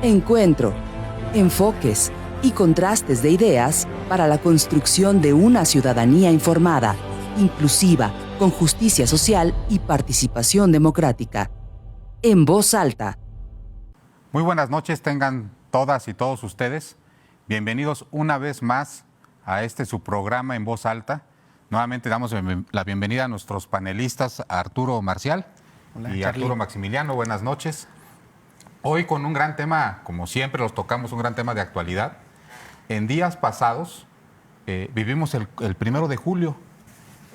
Encuentro, enfoques y contrastes de ideas para la construcción de una ciudadanía informada, inclusiva, con justicia social y participación democrática. En voz alta. Muy buenas noches tengan todas y todos ustedes. Bienvenidos una vez más a su programa En Voz Alta. Nuevamente damos la bienvenida a nuestros panelistas, a Arturo Marcial. Hola, y Charlie. Arturo Maximiliano, buenas noches. Hoy con un gran tema, como siempre los tocamos, un gran tema de actualidad. En días pasados vivimos el 1 de julio.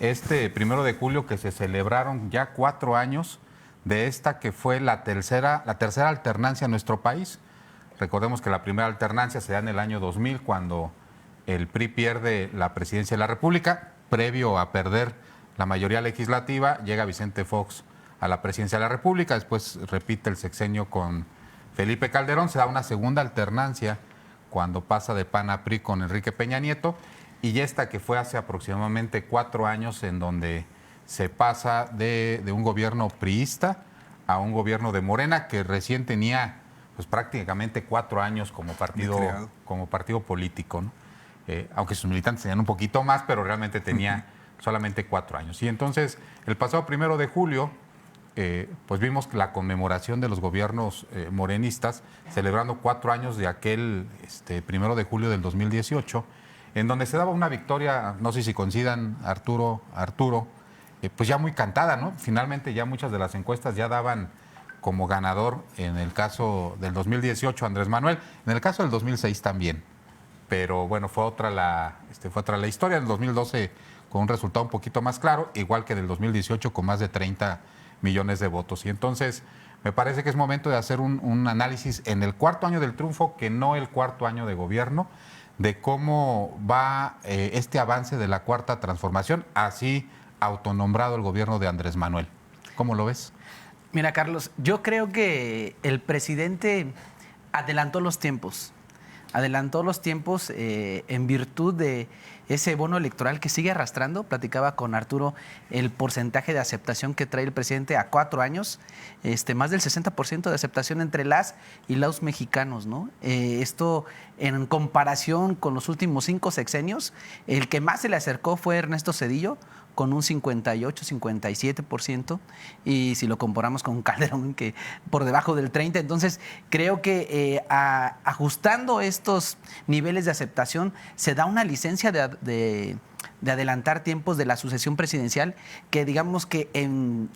1 de julio que se celebraron ya 4 años de esta que fue la tercera alternancia en nuestro país. Recordemos que la primera alternancia se da en el año 2000, cuando el PRI pierde la presidencia de la República. Previo a perder la mayoría legislativa, llega Vicente Fox a la presidencia de la República, después repite el sexenio con Felipe Calderón, se da una segunda alternancia cuando pasa de PAN a PRI con Enrique Peña Nieto, y esta que fue hace aproximadamente 4 años, en donde se pasa de un gobierno priista a un gobierno de Morena, que recién tenía pues prácticamente 4 años como partido político, ¿no? Aunque sus militantes tenían un poquito más, pero realmente tenía solamente 4 años. Y entonces, el pasado 1 de julio, pues vimos la conmemoración de los gobiernos morenistas, celebrando 4 años de aquel 1 de julio del 2018, en donde se daba una victoria, no sé si coincidan, Arturo, pues ya muy cantada, ¿no? Finalmente ya muchas de las encuestas ya daban como ganador, en el caso del 2018, Andrés Manuel, en el caso del 2006 también. Pero bueno, fue otra la historia. En el 2012 con un resultado un poquito más claro, igual que en el 2018 con más de 30 millones de votos. Y entonces me parece que es momento de hacer un análisis en el 4º año del triunfo, que no el 4º año de gobierno, de cómo va este avance de la Cuarta Transformación, así autonombrado el gobierno de Andrés Manuel. ¿Cómo lo ves? Mira, Carlos, yo creo que el presidente adelantó los tiempos. En virtud de ese bono electoral que sigue arrastrando. Platicaba con Arturo el porcentaje de aceptación que trae el presidente a 4 años, más del 60% de aceptación entre las y los mexicanos, ¿no? Esto en comparación con los últimos 5 sexenios, el que más se le acercó fue Ernesto Zedillo, con un 58-57%, y si lo comparamos con Calderón, que por debajo del 30%, entonces creo que ajustando estos niveles de aceptación se da una licencia de adelantar tiempos de la sucesión presidencial, que digamos que en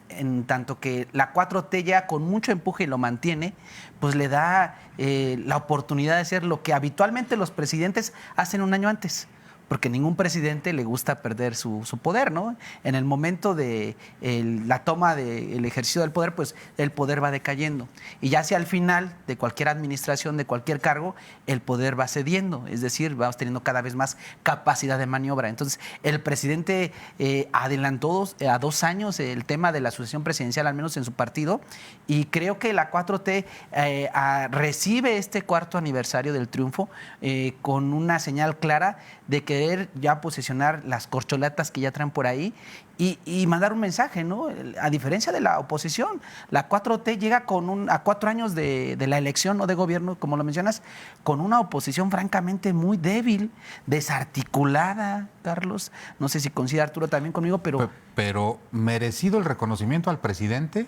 tanto que la 4T ya con mucho empuje lo mantiene, pues le da la oportunidad de hacer lo que habitualmente los presidentes hacen un año antes. Porque ningún presidente le gusta perder su poder, ¿no? En el momento de la toma del ejercicio del poder, pues el poder va decayendo. Y ya hacia el final de cualquier administración, de cualquier cargo, el poder va cediendo. Es decir, vamos teniendo cada vez más capacidad de maniobra. Entonces, el presidente adelantó a 2 años el tema de la sucesión presidencial, al menos en su partido. Y creo que la 4T recibe este 4º aniversario del triunfo con una señal clara de querer ya posicionar las corcholatas que ya traen por ahí y mandar un mensaje, ¿no? A diferencia de la oposición, la 4T llega a 4 años de la elección, ¿no?, de gobierno, como lo mencionas, con una oposición francamente muy débil, desarticulada, Carlos. No sé si coincide Arturo también conmigo, pero... Pero ¿merecido el reconocimiento al presidente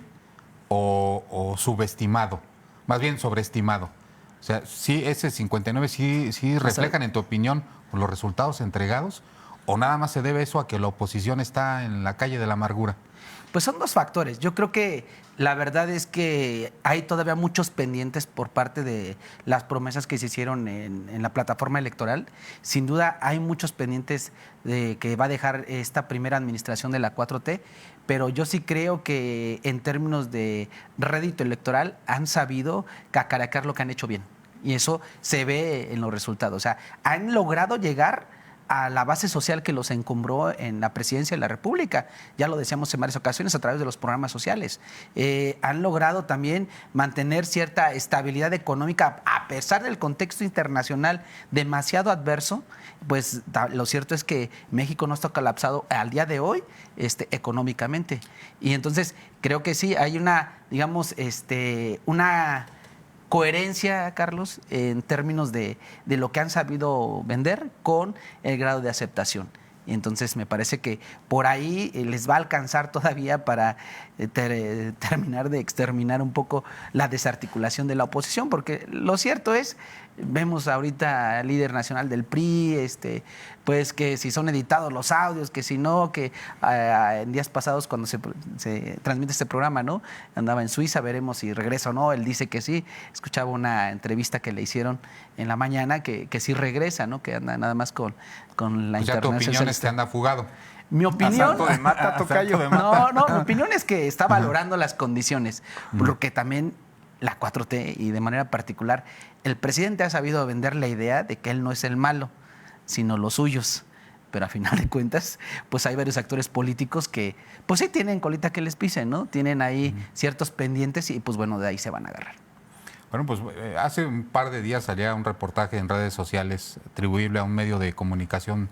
o subestimado? Más bien sobreestimado. O sea, sí, ese 59 sí reflejan, en tu opinión, los resultados entregados, o nada más se debe eso a que la oposición está en la calle de la amargura. Pues son 2 factores. Yo creo que la verdad es que hay todavía muchos pendientes por parte de las promesas que se hicieron en la plataforma electoral. Sin duda hay muchos pendientes que va a dejar esta primera administración de la 4T, pero yo sí creo que en términos de rédito electoral han sabido cacaracar lo que han hecho bien. Y eso se ve en los resultados. O sea, han logrado llegar a la base social que los encumbró en la presidencia de la República. Ya lo decíamos en varias ocasiones a través de los programas sociales. Han logrado también mantener cierta estabilidad económica a pesar del contexto internacional demasiado adverso. Pues lo cierto es que México no está colapsado al día de hoy económicamente. Y entonces creo que sí hay una, digamos, una coherencia, Carlos, en términos de lo que han sabido vender con el grado de aceptación. Y entonces me parece que por ahí les va a alcanzar todavía para terminar de exterminar un poco la desarticulación de la oposición, porque lo cierto es, vemos ahorita al líder nacional del PRI, pues que si son editados los audios, que si no, que en días pasados cuando se transmite este programa, ¿no? Andaba en Suiza, veremos si regresa o no, él dice que sí. Escuchaba una entrevista que le hicieron en la mañana que sí regresa, ¿no? Que anda nada más con la internet. Tu opinión es que anda fugado. Mi opinión. De mata, tocayo. No, mi opinión es que está valorando las condiciones, porque también la 4T y de manera particular, el presidente ha sabido vender la idea de que él no es el malo, sino los suyos. Pero a final de cuentas, pues hay varios actores políticos que, pues sí tienen colita que les pisen, ¿no? Tienen ahí ciertos pendientes y pues bueno, de ahí se van a agarrar. Bueno, pues hace un par de días salía un reportaje en redes sociales atribuible a un medio de comunicación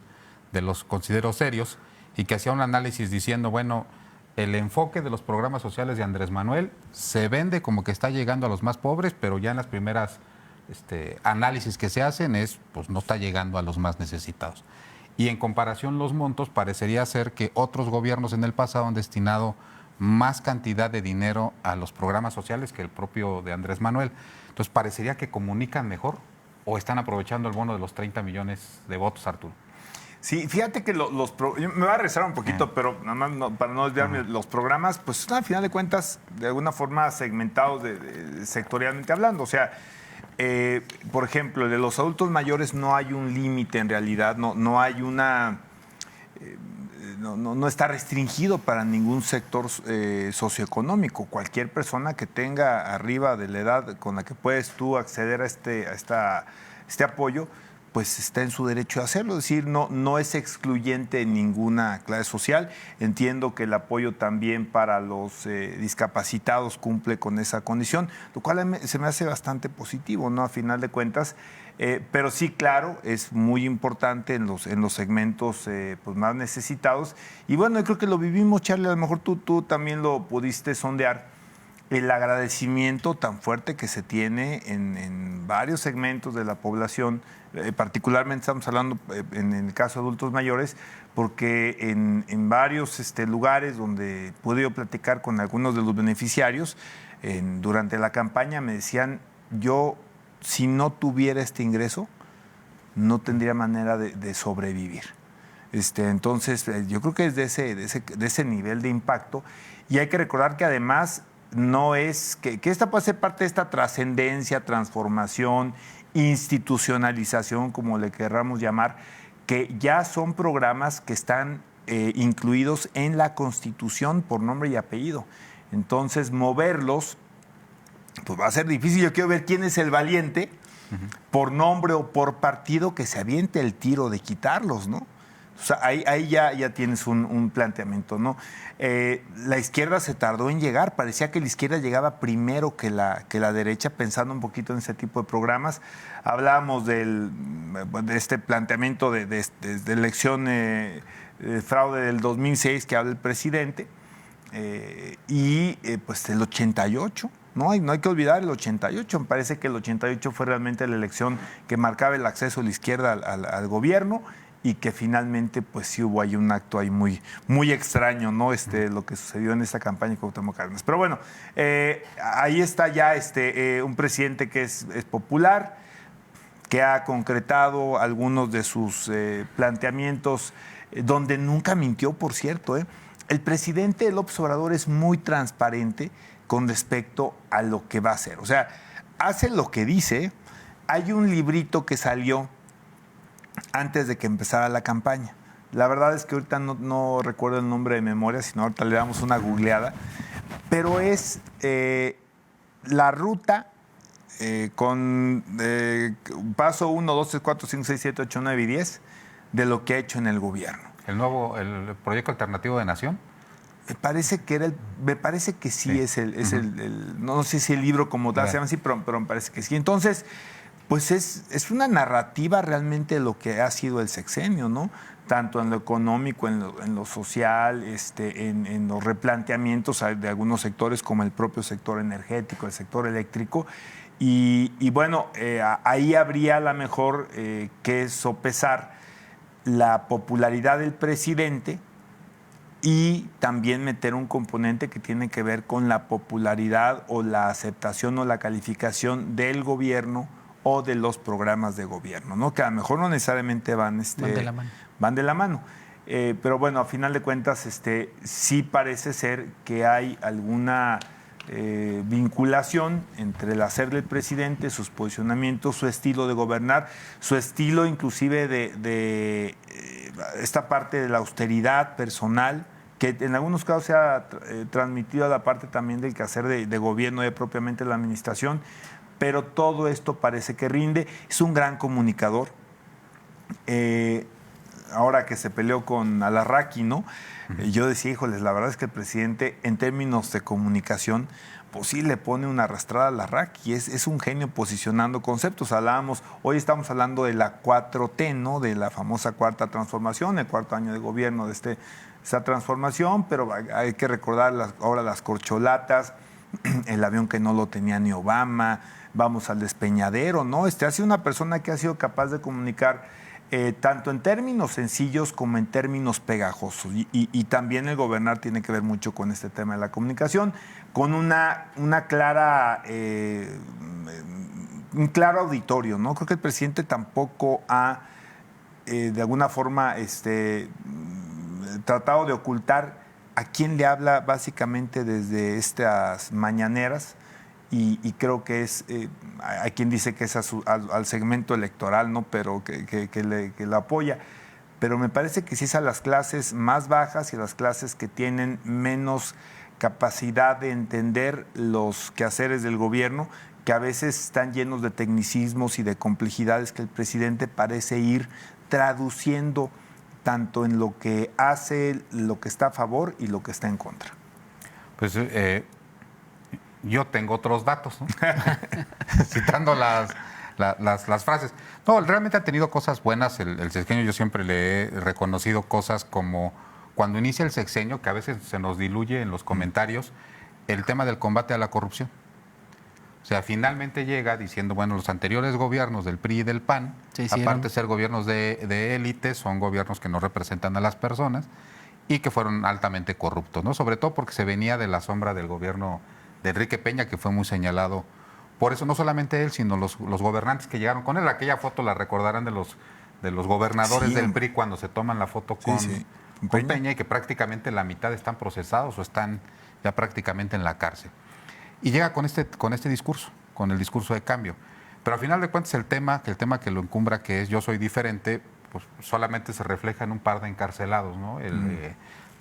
de los considero serios y que hacía un análisis diciendo, bueno, el enfoque de los programas sociales de Andrés Manuel se vende como que está llegando a los más pobres, pero ya en las primeras análisis que se hacen pues no está llegando a los más necesitados. Y en comparación los montos parecería ser que otros gobiernos en el pasado han destinado más cantidad de dinero a los programas sociales que el propio de Andrés Manuel. Entonces parecería que comunican mejor o están aprovechando el bono de los 30 millones de votos, Arturo. Sí, fíjate que me voy a rezar un poquito, pero nada más para no desviarme, los programas, pues están al final de cuentas de alguna forma segmentados sectorialmente hablando. O sea, por ejemplo, el de los adultos mayores no hay un límite en realidad, no hay una... No está restringido para ningún sector socioeconómico. Cualquier persona que tenga arriba de la edad con la que puedes tú acceder a este apoyo, pues está en su derecho de hacerlo. Es decir, no es excluyente en ninguna clase social. Entiendo que el apoyo también para los discapacitados cumple con esa condición, lo cual se me hace bastante positivo, ¿no? A final de cuentas. Pero sí, claro, es muy importante en los segmentos pues más necesitados. Y bueno, yo creo que lo vivimos, Charlie, a lo mejor tú también lo pudiste sondear, el agradecimiento tan fuerte que se tiene en varios segmentos de la población, particularmente estamos hablando en el caso de adultos mayores, porque en varios lugares donde pude yo platicar con algunos de los beneficiarios, durante la campaña me decían, si no tuviera este ingreso, no tendría manera de sobrevivir. Entonces, yo creo que es de ese nivel de impacto. Y hay que recordar que además no es que esta puede ser parte de esta trascendencia, transformación, institucionalización, como le querramos llamar, que ya son programas que están incluidos en la Constitución por nombre y apellido. Entonces, moverlos pues va a ser difícil. Yo quiero ver quién es el valiente, por nombre o por partido, que se aviente el tiro de quitarlos, ¿no? O sea, ahí ya tienes un planteamiento, ¿no? La izquierda se tardó en llegar. Parecía que la izquierda llegaba primero que la derecha, pensando un poquito en ese tipo de programas. Hablábamos de este planteamiento de elección fraude del 2006 que habla el presidente, pues el 88. No hay que olvidar el 88. Me parece que el 88 fue realmente la elección que marcaba el acceso de la izquierda al gobierno y que finalmente pues sí hubo ahí un acto ahí muy, muy extraño, ¿no? Lo que sucedió en esta campaña con Cuauhtémoc Cárdenas. Pero bueno, ahí está ya un presidente que es popular, que ha concretado algunos de sus planteamientos, donde nunca mintió, por cierto. El presidente López Obrador es muy transparente con respecto a lo que va a hacer. O sea, hace lo que dice. Hay un librito que salió antes de que empezara la campaña. La verdad es que ahorita no recuerdo el nombre de memoria, sino ahorita le damos una googleada. Pero es la ruta con paso 1, 2, 3, 4, 5, 6, 7, 8, 9 y 10 de lo que ha hecho en el gobierno. ¿El proyecto alternativo de Nación? Me parece que sí. Es no sé si el libro como tal se llama así, pero me parece que sí. Entonces, pues es una narrativa realmente de lo que ha sido el sexenio, ¿no? Tanto en lo económico, en lo social, en los replanteamientos de algunos sectores, como el propio sector energético, el sector eléctrico. Y bueno, ahí habría a lo mejor que sopesar la popularidad del presidente y también meter un componente que tiene que ver con la popularidad o la aceptación o la calificación del gobierno o de los programas de gobierno, ¿no? Que a lo mejor no necesariamente van de la mano. Van de la mano. Pero bueno, a final de cuentas, sí parece ser que hay alguna vinculación entre el hacer del presidente, sus posicionamientos, su estilo de gobernar, su estilo inclusive de esta parte de la austeridad personal, que en algunos casos se ha transmitido a la parte también del quehacer de gobierno de propiamente la administración, pero todo esto parece que rinde. Es un gran comunicador. Ahora que se peleó con Alarraqui, ¿no? Yo decía, híjoles, la verdad es que el presidente, en términos de comunicación, pues sí le pone una arrastrada a Alarraqui. Es un genio posicionando conceptos. Hoy estamos hablando de la 4T, ¿no? De la famosa cuarta transformación, el cuarto año de gobierno de esta transformación, pero hay que recordar ahora las corcholatas, el avión que no lo tenía ni Obama, vamos al despeñadero, ¿no? Ha sido una persona que ha sido capaz de comunicar tanto en términos sencillos como en términos pegajosos. Y también el gobernar tiene que ver mucho con este tema de la comunicación, con una clara, un claro auditorio, ¿no? Creo que el presidente tampoco ha, de alguna forma, tratado de ocultar a quién le habla básicamente desde estas mañaneras. Y creo que hay quien dice que es al segmento electoral, ¿no? Pero que lo apoya. Pero me parece que sí es a las clases más bajas y a las clases que tienen menos capacidad de entender los quehaceres del gobierno, que a veces están llenos de tecnicismos y de complejidades que el presidente parece ir traduciendo tanto en lo que hace, lo que está a favor y lo que está en contra. Pues yo tengo otros datos, ¿no? Citando las frases. No, realmente ha tenido cosas buenas el sexenio. Yo siempre le he reconocido cosas como cuando inicia el sexenio, que a veces se nos diluye en los comentarios, el tema del combate a la corrupción. O sea, finalmente llega diciendo, bueno, los anteriores gobiernos del PRI y del PAN, aparte de ser gobiernos de élite, son gobiernos que no representan a las personas y que fueron altamente corruptos, ¿no? Sobre todo porque se venía de la sombra del gobierno de Enrique Peña, que fue muy señalado por eso, no solamente él, sino los gobernantes que llegaron con él. Aquella foto la recordarán de los gobernadores del PRI cuando se toman la foto con Peña, y que prácticamente la mitad están procesados o están ya prácticamente en la cárcel. Y llega con este discurso, con el discurso de cambio. Pero al final de cuentas el tema que lo encumbra, que es yo soy diferente, pues solamente se refleja en un par de encarcelados, ¿no?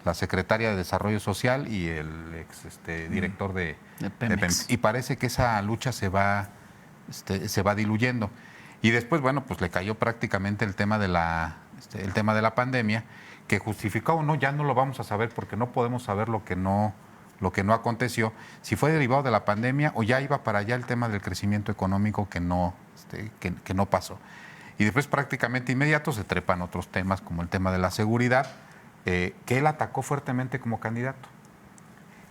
La secretaria de Desarrollo Social y el ex director de Pemex. Y parece que esa lucha se va diluyendo. Y después, bueno, pues le cayó prácticamente el tema de la pandemia, que justificó o no, ya no lo vamos a saber porque no podemos saber lo que no aconteció, si fue derivado de la pandemia o ya iba para allá el tema del crecimiento económico que no pasó. Y después prácticamente inmediato se trepan otros temas como el tema de la seguridad, que él atacó fuertemente como candidato.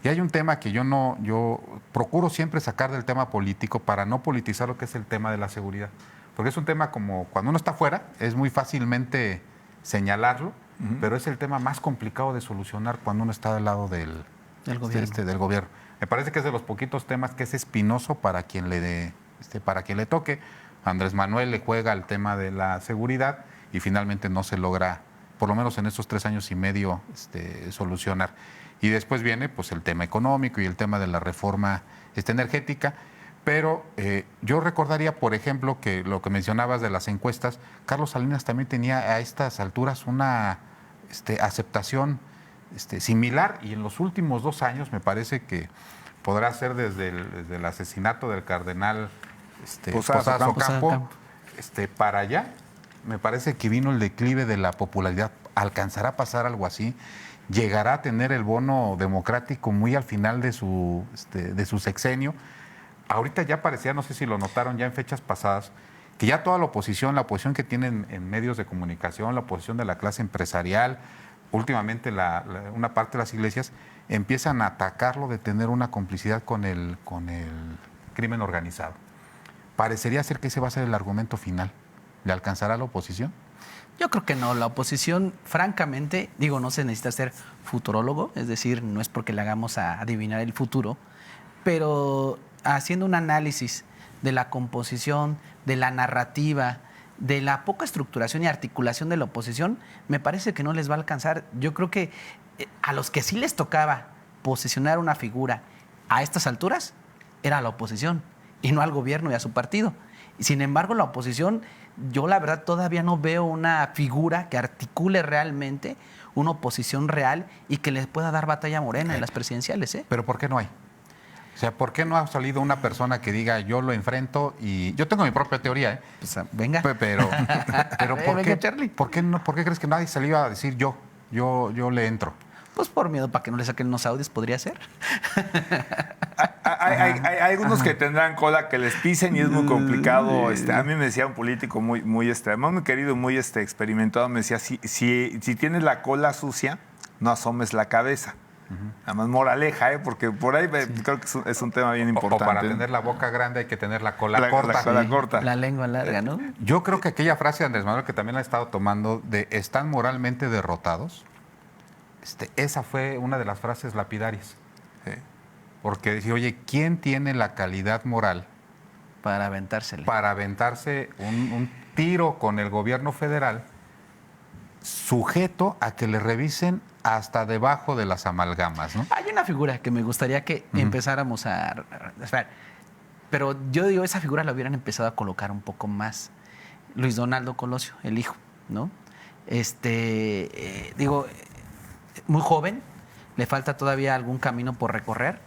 Y hay un tema que yo procuro siempre sacar del tema político para no politizar lo que es el tema de la seguridad. Porque es un tema como cuando uno está afuera, es muy fácilmente señalarlo, pero es el tema más complicado de solucionar cuando uno está del lado del gobierno. Me parece que es de los poquitos temas que es espinoso para quien le toque. Andrés Manuel le juega al tema de la seguridad y finalmente no se logra, por lo menos en estos 3 años y medio, solucionar. Y después viene pues el tema económico y el tema de la reforma energética. Pero yo recordaría, por ejemplo, que lo que mencionabas de las encuestas, Carlos Salinas también tenía a estas alturas una aceptación similar, y en los últimos 2 años me parece que podrá ser desde el asesinato del cardenal Posadas Ocampo para allá. Me parece que vino el declive de la popularidad. ¿Alcanzará a pasar algo así? ¿Llegará a tener el bono democrático muy al final de su sexenio? Ahorita ya parecía, no sé si lo notaron ya en fechas pasadas, que ya toda la oposición que tienen en medios de comunicación, la oposición de la clase empresarial, últimamente una parte de las iglesias, empiezan a atacarlo de tener una complicidad con el crimen organizado. parecería ser que ese va a ser el argumento final. ¿Le alcanzará a la oposición? Yo creo que no. La oposición, francamente, digo, no se necesita ser futurólogo, es decir, no es porque le hagamos a adivinar el futuro, pero haciendo un análisis de la composición, de la narrativa, de la poca estructuración y articulación de la oposición, me parece que no les va a alcanzar. Yo creo que a los que sí les tocaba posicionar una figura a estas alturas, era la oposición y no al gobierno y a su partido. Y sin embargo, la oposición, yo la verdad todavía no veo una figura que articule realmente una oposición real y que les pueda dar batalla a Morena en las presidenciales. ¿Pero por qué no hay? O sea, ¿por qué no ha salido una persona que diga yo lo enfrento? Y yo tengo mi propia teoría, Pues, venga. Pero ¿por Venga, qué, Charlie. ¿por qué crees que nadie salió a decir yo le entro? Pues por miedo para que no le saquen unos audios, podría ser. Hay algunos que tendrán cola que les pisen y es muy complicado. A mí me decía un político además muy querido, muy experimentado, me decía, si tienes la cola sucia, no asomes la cabeza. Además, moraleja, porque por ahí creo que es un tema bien importante. O para tener la boca grande hay que tener la cola corta. La cola corta. La lengua larga, ¿no? Yo creo que aquella frase de Andrés Manuel, que también la ha estado tomando, de están moralmente derrotados, esa fue una de las frases lapidarias. Sí. Porque decía, oye, ¿quién tiene la calidad moral Para aventársele. para aventarse un tiro con el gobierno federal, sujeto a que le revisen hasta debajo de las amalgamas, ¿no? Hay una figura que me gustaría que empezáramos a... Pero yo digo, esa figura la hubieran empezado a colocar un poco más. Luis Donaldo Colosio, el hijo, ¿no? Digo, muy joven, le falta todavía algún camino por recorrer,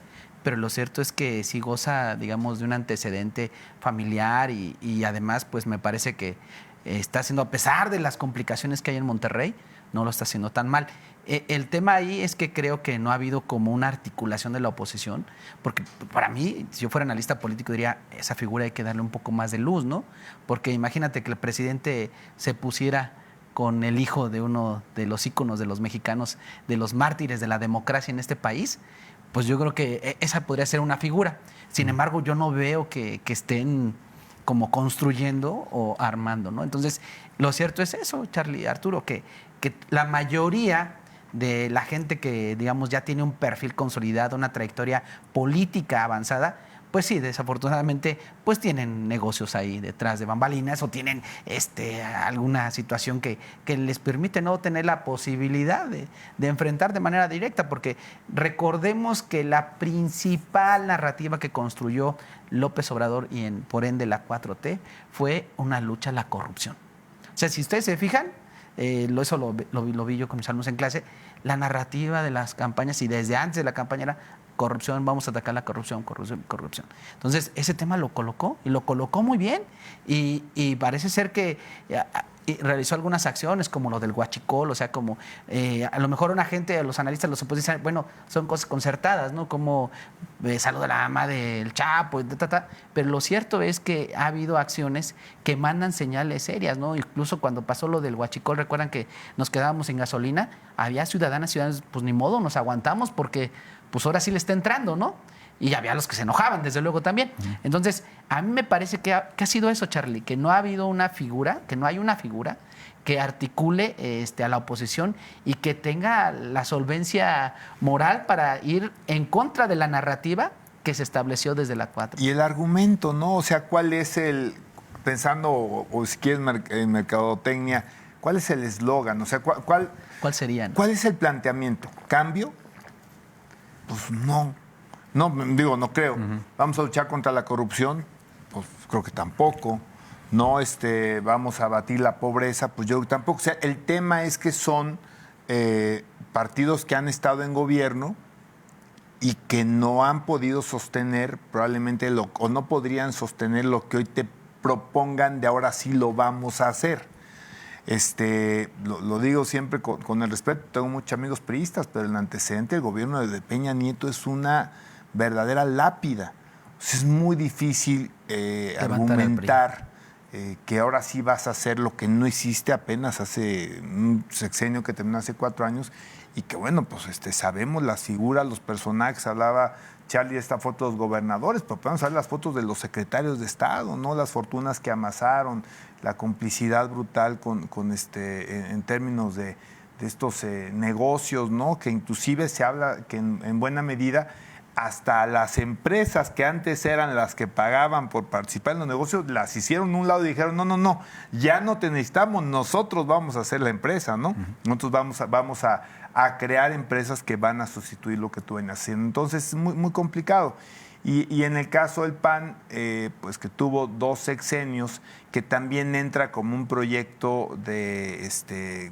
pero lo cierto es que sí goza, digamos, de un antecedente familiar y además, pues me parece que está haciendo, a pesar de las complicaciones que hay en Monterrey, no lo está haciendo tan mal. El tema ahí es que creo que no ha habido como una articulación de la oposición, porque para mí, si yo fuera analista político, diría, esa figura hay que darle un poco más de luz, ¿no? Porque imagínate que el presidente se pusiera con el hijo de uno de los íconos de los mexicanos, de los mártires de la democracia en este país, pues yo creo que esa podría ser una figura. Sin embargo, yo no veo que estén como construyendo o armando, ¿no? Entonces, lo cierto es eso, Charlie, Arturo, que la mayoría de la gente que, digamos, ya tiene un perfil consolidado, una trayectoria política avanzada, pues sí, desafortunadamente, pues tienen negocios ahí detrás de bambalinas o tienen alguna situación que les permite no tener la posibilidad de enfrentar de manera directa, porque recordemos que la principal narrativa que construyó López Obrador y por ende la 4T fue una lucha a la corrupción. O sea, si ustedes se fijan, eso lo vi yo con mis alumnos en clase, la narrativa de las campañas y desde antes de la campaña era corrupción, vamos a atacar la corrupción. Entonces, ese tema lo colocó y lo colocó muy bien y parece ser que realizó algunas acciones como lo del huachicol, o sea, como a lo mejor una gente, los analistas, los opositores, bueno, son cosas concertadas, ¿no? Como salud a la ama del Chapo, pero lo cierto es que ha habido acciones que mandan señales serias, ¿no? Incluso cuando pasó lo del huachicol, recuerdan que nos quedábamos sin gasolina, había ciudadanos, pues ni modo, nos aguantamos porque pues ahora sí le está entrando, ¿no? Y había los que se enojaban, desde luego también. Entonces, a mí me parece que ha sido eso, Charlie, que no ha habido una figura, que no hay una figura que articule a la oposición y que tenga la solvencia moral para ir en contra de la narrativa que se estableció desde la 4. Y el argumento, ¿no? O sea, ¿cuál es pensando, o si quieres en mercadotecnia, cuál es el eslogan? O sea, ¿cuál sería? ¿Cuál es el planteamiento? ¿Cambio? Pues no. No, digo, no creo. ¿Vamos a luchar contra la corrupción? Pues creo que tampoco. No, vamos a abatir la pobreza, pues yo tampoco. O sea, el tema es que son partidos que han estado en gobierno y que no han podido sostener probablemente o no podrían sostener lo que hoy te propongan de ahora sí lo vamos a hacer. Lo digo siempre con el respeto, tengo muchos amigos priistas, pero el antecedente del gobierno de Peña Nieto es una verdadera lápida. O sea, es muy difícil argumentar que ahora sí vas a hacer lo que no hiciste apenas hace un sexenio que terminó hace 4 años y que bueno, pues sabemos las figuras, los personajes, hablaba Charlie, esta foto de los gobernadores, pero podemos ver las fotos de los secretarios de Estado, ¿no? Las fortunas que amasaron, la complicidad brutal en términos de estos negocios, ¿no? Que inclusive se habla que en buena medida hasta las empresas que antes eran las que pagaban por participar en los negocios, las hicieron a un lado y dijeron, no, ya no te necesitamos, nosotros vamos a hacer la empresa, ¿no? Nosotros vamos a crear empresas que van a sustituir lo que tú venías haciendo. Entonces es muy, muy complicado. Y en el caso del PAN, pues que tuvo 2 sexenios, que también entra como un proyecto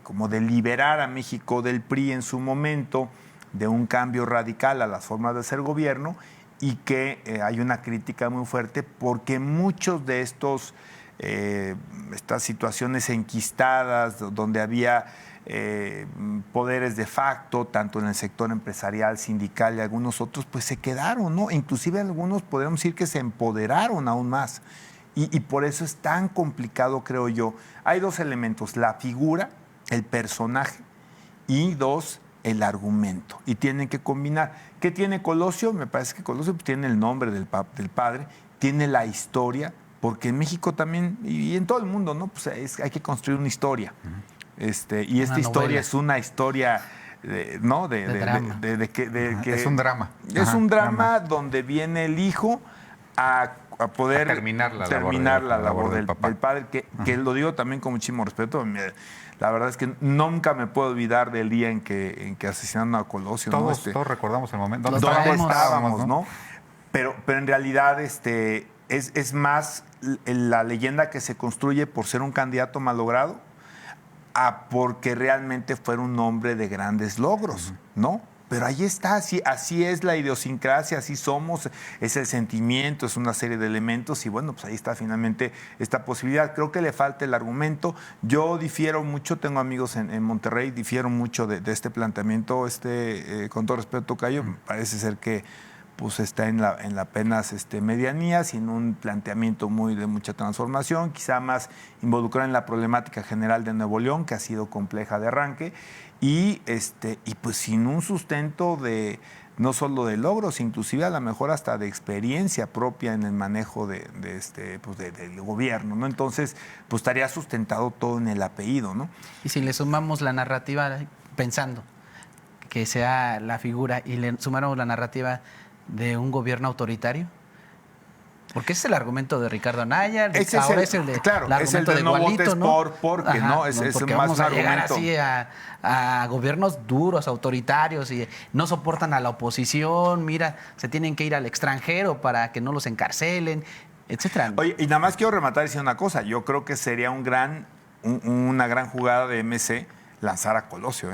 como de liberar a México del PRI en su momento, de un cambio radical a las formas de hacer gobierno, y que hay una crítica muy fuerte porque muchos de estas situaciones enquistadas, donde había poderes de facto, tanto en el sector empresarial, sindical y algunos otros, pues se quedaron, ¿no? Inclusive algunos podríamos decir que se empoderaron aún más. Y por eso es tan complicado, creo yo. Hay 2 elementos, la figura, el personaje, y 2, el argumento, y tienen que combinar. ¿Qué tiene Colosio? Me parece que Colosio tiene el nombre del padre, tiene la historia, porque en México también, y en todo el mundo, ¿no? Pues hay que construir una historia. Y esta historia es una historia, ¿no? Es un drama. Es un drama donde viene el hijo a poder terminar la labor del padre, que lo digo también con muchísimo respeto. La verdad es que nunca me puedo olvidar del día en que asesinaron a Colosio. Todos recordamos el momento. ¿Dónde estábamos, no? Pero en realidad es más la leyenda que se construye por ser un candidato malogrado porque realmente fuera un hombre de grandes logros, ¿no? Pero ahí está, así es la idiosincrasia, así somos, es el sentimiento, es una serie de elementos y bueno, pues ahí está finalmente esta posibilidad. Creo que le falta el argumento. Yo difiero mucho, tengo amigos en Monterrey, difiero mucho de este planteamiento, con todo respeto, Cayo, parece ser que pues está en la apenas medianía, sin un planteamiento de mucha transformación, quizá más involucrado en la problemática general de Nuevo León, que ha sido compleja de arranque, y pues sin un sustento no solo de logros, inclusive a lo mejor hasta de experiencia propia en el manejo del gobierno, ¿no? Entonces, pues estaría sustentado todo en el apellido, ¿no? Y si le sumamos la narrativa, pensando que sea la figura, y le sumáramos la narrativa de un gobierno autoritario, porque ese es el argumento de Ricardo Anaya, ahora es el de no votes ¿no? Porque no, es porque más vamos un a llegar argumento. así a gobiernos duros, autoritarios, y no soportan a la oposición, mira, se tienen que ir al extranjero para que no los encarcelen, etcétera. Oye, y nada más quiero rematar diciendo una cosa, yo creo que sería una gran jugada de MC lanzar a Colosio,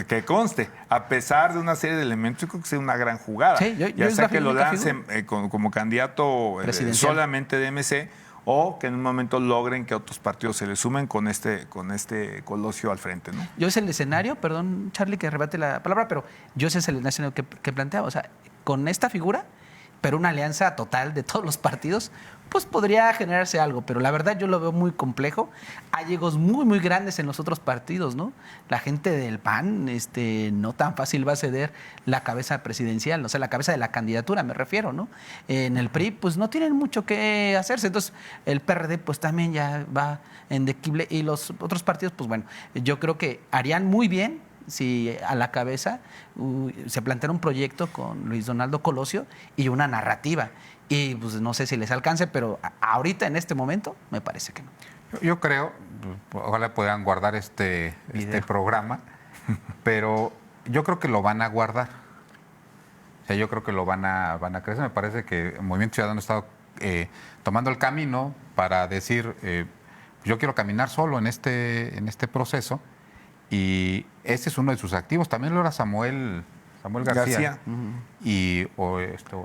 que conste, a pesar de una serie de elementos, yo creo que sería una gran jugada. Sí, ya sea que lo lancen como candidato solamente de MC, o que en un momento logren que otros partidos se le sumen con este Colosio al frente, ¿no? Yo es el escenario, perdón, Charlie, que rebate la palabra, pero yo ese es el escenario que planteaba. O sea, con esta figura, pero una alianza total de todos los partidos, pues podría generarse algo, pero la verdad yo lo veo muy complejo. Hay egos muy, muy grandes en los otros partidos, ¿no? La gente del PAN no tan fácil va a ceder la cabeza presidencial, o sea, la cabeza de la candidatura, me refiero, ¿no? En el PRI, pues no tienen mucho que hacerse, entonces el PRD, pues también ya va en declive, y los otros partidos, pues bueno, yo creo que harían muy bien si a la cabeza se planteara un proyecto con Luis Donaldo Colosio y una narrativa. Y pues no sé si les alcance, pero ahorita en este momento me parece que no. Yo creo, ojalá puedan guardar este programa, pero yo creo que lo van a guardar. O sea, yo creo que lo van a crecer. Me parece que el Movimiento Ciudadano ha estado tomando el camino para decir, yo quiero caminar solo en este proceso, y ese es uno de sus activos. También lo era Samuel García. Y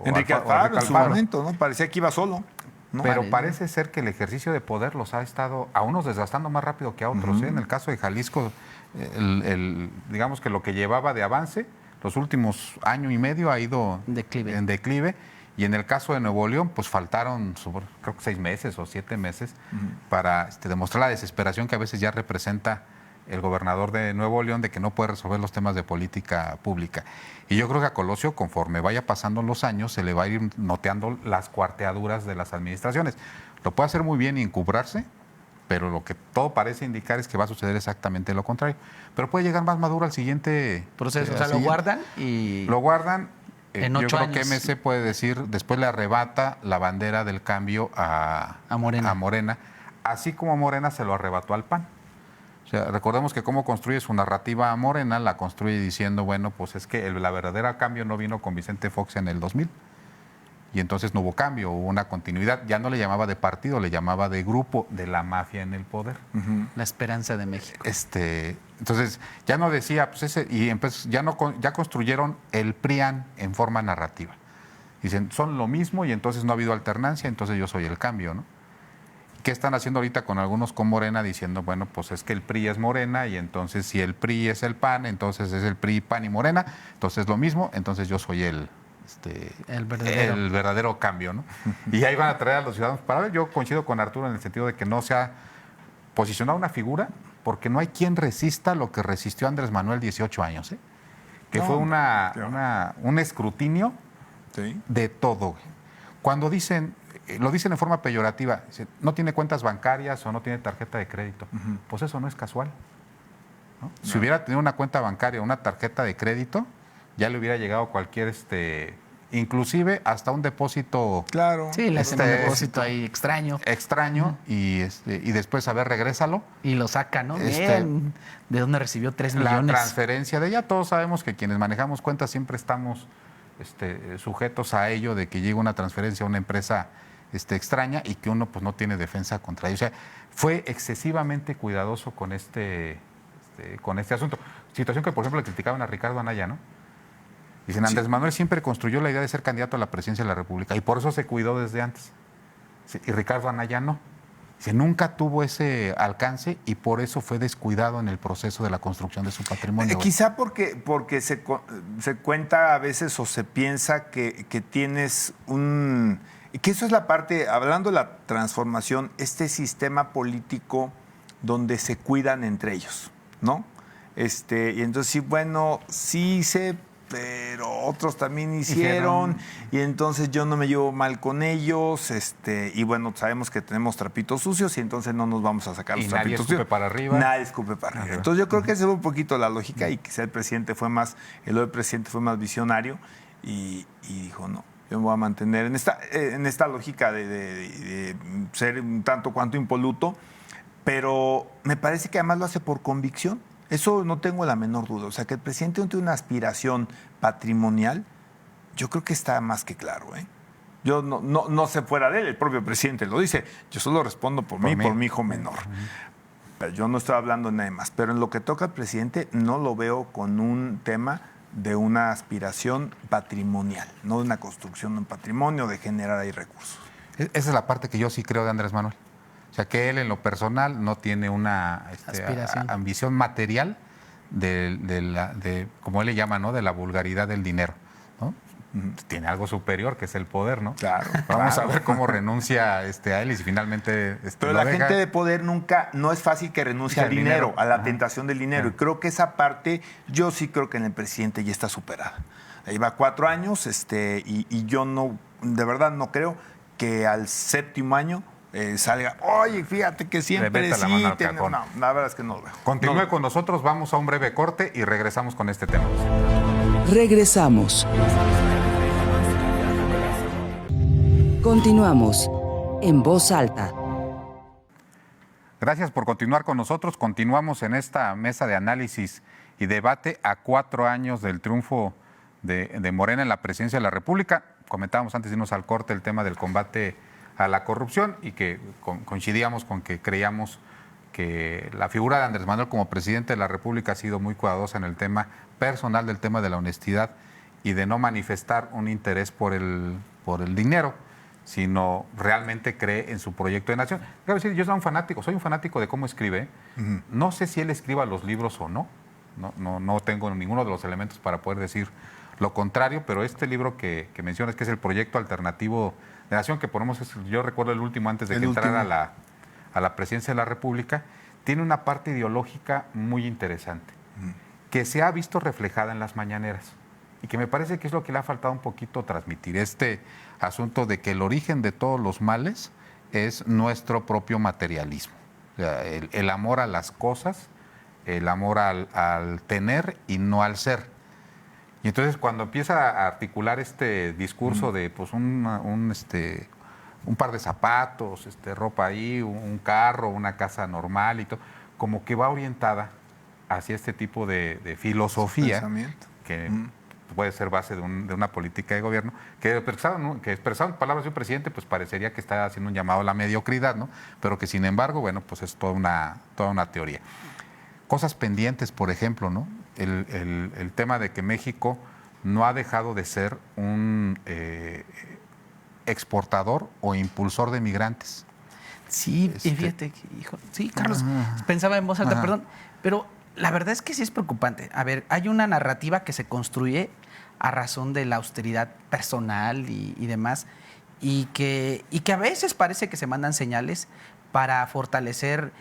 Enrique Alfaro en su momento, ¿no? Parecía que iba solo. ¿no? Pero parece ser que el ejercicio de poder los ha estado a unos desgastando más rápido que a otros. En el caso de Jalisco, digamos que lo que llevaba de avance, los últimos año y medio ha ido en declive. Y en el caso de Nuevo León, pues faltaron, creo que 6 meses o 7 meses para demostrar la desesperación que a veces ya representa el gobernador de Nuevo León, de que no puede resolver los temas de política pública. Y yo creo que a Colosio, conforme vaya pasando los años, se le va a ir noteando las cuarteaduras de las administraciones. Lo puede hacer muy bien y encubrarse, pero lo que todo parece indicar es que va a suceder exactamente lo contrario. Pero puede llegar más maduro al siguiente proceso. O sea, lo guardan y... Lo guardan. En yo 8 creo años. que MC puede decir, después le arrebata la bandera del cambio a Morena, así como Morena se lo arrebató al PAN. O sea, recordemos que cómo construye su narrativa a Morena, la construye diciendo, bueno, pues es que la verdadera cambio no vino con Vicente Fox en el 2000. Y entonces no hubo cambio, hubo una continuidad. Ya no le llamaba de partido, le llamaba de grupo, de la mafia en el poder. La esperanza de México. Entonces, ya no decía, pues ese, y ya construyeron el PRIAN en forma narrativa. Dicen, son lo mismo y entonces no ha habido alternancia, entonces yo soy el cambio, ¿no? ¿Qué están haciendo ahorita con algunos con Morena? Diciendo, bueno, pues es que el PRI es Morena y entonces si el PRI es el PAN, entonces es el PRI, PAN y Morena, entonces es lo mismo, entonces yo soy el verdadero cambio, ¿no? Y ahí van a traer a los ciudadanos para ver. Yo coincido con Arturo en el sentido de que no se ha posicionado una figura, porque no hay quien resista lo que resistió Andrés Manuel 18 años, ¿eh? Que fue un escrutinio de todo. Cuando dicen, lo dicen en forma peyorativa, dicen, no tiene cuentas bancarias o no tiene tarjeta de crédito, pues eso no es casual, ¿no? Si hubiera tenido una cuenta bancaria o una tarjeta de crédito, ya le hubiera llegado cualquier, inclusive hasta un depósito. Claro. Sí, le hacen un depósito ahí extraño. Y después, a ver, regrésalo. Y lo saca, ¿no? Bien. ¿De dónde recibió 3 millones? La transferencia de ella, todos sabemos que quienes manejamos cuentas siempre estamos sujetos a ello, de que llegue una transferencia a una empresa extraña y que uno pues no tiene defensa contra ello. O sea, fue excesivamente cuidadoso con este asunto. Situación que, por ejemplo, le criticaban a Ricardo Anaya, ¿no? Dicen, Andrés Manuel siempre construyó la idea de ser candidato a la presidencia de la República y por eso se cuidó desde antes. Y Ricardo Anaya no. Dice, nunca tuvo ese alcance y por eso fue descuidado en el proceso de la construcción de su patrimonio. Quizá porque se cuenta a veces o se piensa que tienes que eso es la parte, hablando de la transformación, este sistema político donde se cuidan entre ellos, ¿no? Y entonces sí, bueno, sí hice, pero otros también hicieron, y entonces yo no me llevo mal con ellos, y bueno, sabemos que tenemos trapitos sucios y entonces no nos vamos a sacar los trapitos sucios. Nadie escupe para arriba. Nadie escupe para arriba. Entonces yo creo que esa fue un poquito la lógica y quizá el presidente fue más visionario y dijo, no, yo me voy a mantener en esta lógica de ser un tanto cuanto impoluto, pero me parece que además lo hace por convicción. Eso no tengo la menor duda. O sea, que el presidente no tiene una aspiración patrimonial, yo creo que está más que claro, ¿eh? Yo no sé fuera de él, el propio presidente lo dice. Yo solo respondo por mí, por mi hijo menor. Pero yo no estoy hablando de nada más. Pero en lo que toca al presidente, no lo veo con un tema de una aspiración patrimonial, no de una construcción de un patrimonio, de generar ahí recursos. Esa es la parte que yo sí creo de Andrés Manuel. O sea, que él en lo personal no tiene una ambición material de, como él le llama, ¿no?, de la vulgaridad del dinero, ¿no? Tiene algo superior, que es el poder, ¿no? Claro. Vamos a ver cómo renuncia a él y si finalmente Pero la gente de poder no es fácil que renuncie al dinero, a la tentación del dinero. Y creo que esa parte, yo sí creo que en el presidente ya está superada. Ahí va 4 años, y yo no, de verdad no creo que al 7º año salga, oye, fíjate que siempre sí. No, la verdad es que no lo veo. Continúe con nosotros, vamos a un breve corte y regresamos con este tema. Regresamos. Continuamos en Voz Alta. Gracias por continuar con nosotros. Continuamos en esta mesa de análisis y debate a 4 años del triunfo de Morena en la presidencia de la República. Comentábamos antes de irnos al corte el tema del combate a la corrupción y que coincidíamos con que creíamos que la figura de Andrés Manuel como presidente de la República ha sido muy cuidadosa en el tema personal, del tema de la honestidad y de no manifestar un interés por el dinero, sino realmente cree en su proyecto de nación. Quiero decir, yo soy un fanático de cómo escribe. No sé si él escriba los libros o no. No tengo ninguno de los elementos para poder decir lo contrario, pero este libro que mencionas, que es el proyecto alternativo de nación, que ponemos, yo recuerdo el último antes de que entrara a la presidencia de la República, tiene una parte ideológica muy interesante, que se ha visto reflejada en las mañaneras y que me parece que es lo que le ha faltado un poquito transmitir, este asunto de que el origen de todos los males es nuestro propio materialismo, o sea, el amor a las cosas, el amor al tener y no al ser. Y entonces cuando empieza a articular este discurso de pues un par de zapatos, ropa ahí, un carro, una casa normal y todo, como que va orientada hacia este tipo de filosofía que puede ser base de una política de gobierno, que expresado en palabras de un presidente, pues parecería que está haciendo un llamado a la mediocridad, ¿no? Pero que sin embargo, bueno, pues es toda una teoría. Cosas pendientes, por ejemplo, ¿no? El tema de que México no ha dejado de ser un exportador o impulsor de migrantes. Sí, y fíjate, hijo, sí, Carlos, pensaba en voz alta, perdón, pero la verdad es que sí es preocupante. A ver, hay una narrativa que se construye a razón de la austeridad personal y demás, y que a veces parece que se mandan señales para fortalecer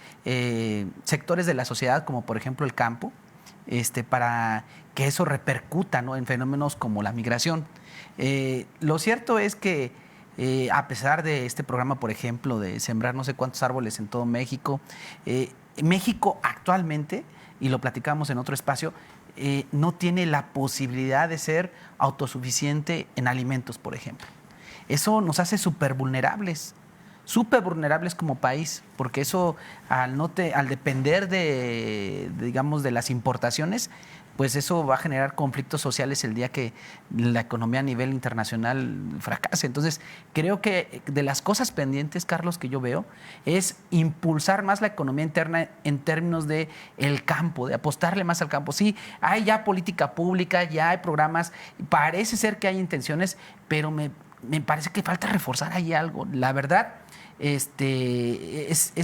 sectores de la sociedad, como por ejemplo el campo, para que eso repercuta, ¿no?, en fenómenos como la migración. Lo cierto es que a pesar de este programa, por ejemplo, de sembrar no sé cuántos árboles en todo México, México actualmente, y lo platicamos en otro espacio, no tiene la posibilidad de ser autosuficiente en alimentos, por ejemplo. Eso nos hace súper vulnerables como país, porque eso al depender digamos, de las importaciones, pues eso va a generar conflictos sociales el día que la economía a nivel internacional fracase. Entonces, creo que de las cosas pendientes, Carlos, que yo veo, es impulsar más la economía interna en términos de el campo, de apostarle más al campo. Sí, hay ya política pública, ya hay programas, parece ser que hay intenciones, pero me parece que falta reforzar ahí algo. La verdad, es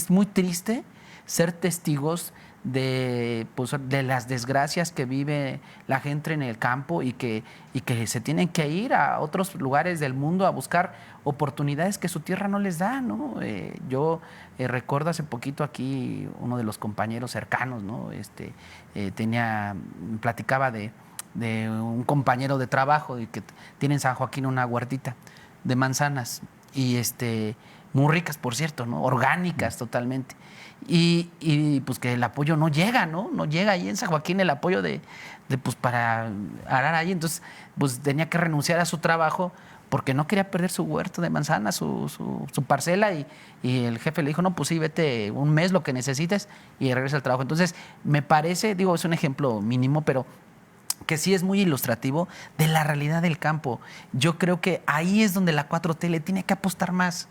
muy triste ser testigos de las desgracias que vive la gente en el campo y que se tienen que ir a otros lugares del mundo a buscar oportunidades que su tierra no les da, ¿no? Yo recuerdo hace poquito aquí uno de los compañeros cercanos, ¿no? Platicaba de un compañero de trabajo y que tiene en San Joaquín una huertita de manzanas y muy ricas, por cierto, ¿no? Orgánicas totalmente. Y pues que el apoyo no llega, ¿no? No llega ahí en San Joaquín el apoyo pues para arar ahí. Entonces, pues tenía que renunciar a su trabajo porque no quería perder su huerto de manzanas, su parcela, y el jefe le dijo, no, pues sí, vete un mes lo que necesites y regresa al trabajo. Entonces, me parece, digo, es un ejemplo mínimo, pero que sí es muy ilustrativo de la realidad del campo. Yo creo que ahí es donde la 4T le tiene que apostar más.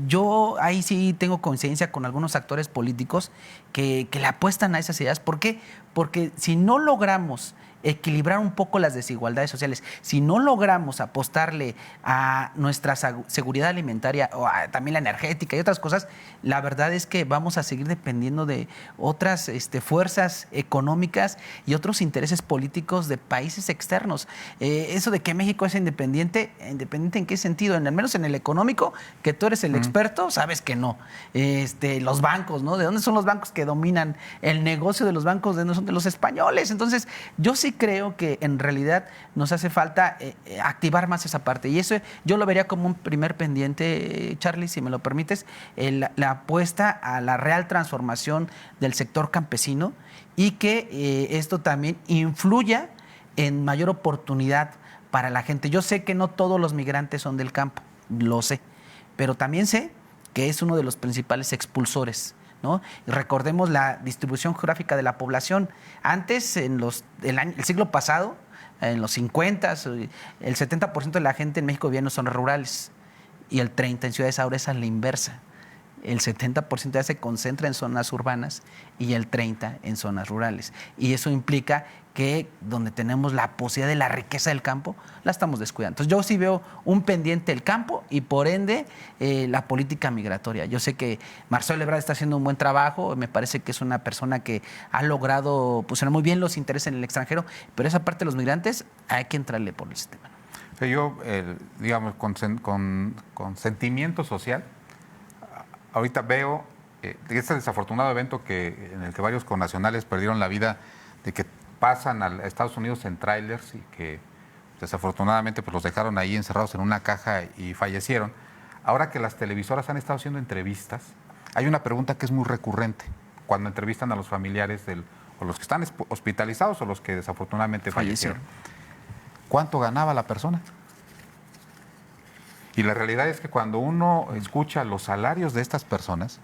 Yo ahí sí tengo coincidencia con algunos actores políticos que le apuestan a esas ideas. ¿Por qué? Porque si no logramos equilibrar un poco las desigualdades sociales, si no logramos apostarle a nuestra seguridad alimentaria o también la energética y otras cosas, la verdad es que vamos a seguir dependiendo de otras fuerzas económicas y otros intereses políticos de países externos. Eso de que México es independiente ¿en qué sentido? Al menos en el económico, que tú eres el experto, sabes que no. Los bancos, ¿no? ¿De dónde son los bancos que dominan el negocio de los bancos? ¿De dónde son? De los españoles. Entonces, yo sí creo que en realidad nos hace falta activar más esa parte. Y eso yo lo vería como un primer pendiente, Charlie, si me lo permites, la apuesta a la real transformación del sector campesino y que esto también influya en mayor oportunidad para la gente. Yo sé que no todos los migrantes son del campo, lo sé, pero también sé que es uno de los principales expulsores, ¿no? Recordemos la distribución geográfica de la población. Antes, el siglo pasado, en los 50, el 70% de la gente en México vivía en zonas rurales y el 30% en ciudades. Ahora es a la inversa. El 70% ya se concentra en zonas urbanas y el 30% en zonas rurales. Y eso implica que donde tenemos la posibilidad de la riqueza del campo, la estamos descuidando. Entonces yo sí veo un pendiente el campo y por ende la política migratoria. Yo sé que Marcelo Ebrard está haciendo un buen trabajo, me parece que es una persona que ha logrado posicionar muy bien los intereses en el extranjero, pero esa parte de los migrantes hay que entrarle por el sistema. Yo, digamos, con sentimiento social, ahorita veo este desafortunado evento en el que varios connacionales perdieron la vida, de que pasan a Estados Unidos en trailers y que desafortunadamente pues los dejaron ahí encerrados en una caja y fallecieron. Ahora que las televisoras han estado haciendo entrevistas, hay una pregunta que es muy recurrente cuando entrevistan a los familiares o los que están hospitalizados o los que desafortunadamente fallecieron. ¿Cuánto ganaba la persona? Y la realidad es que cuando uno escucha los salarios de estas personas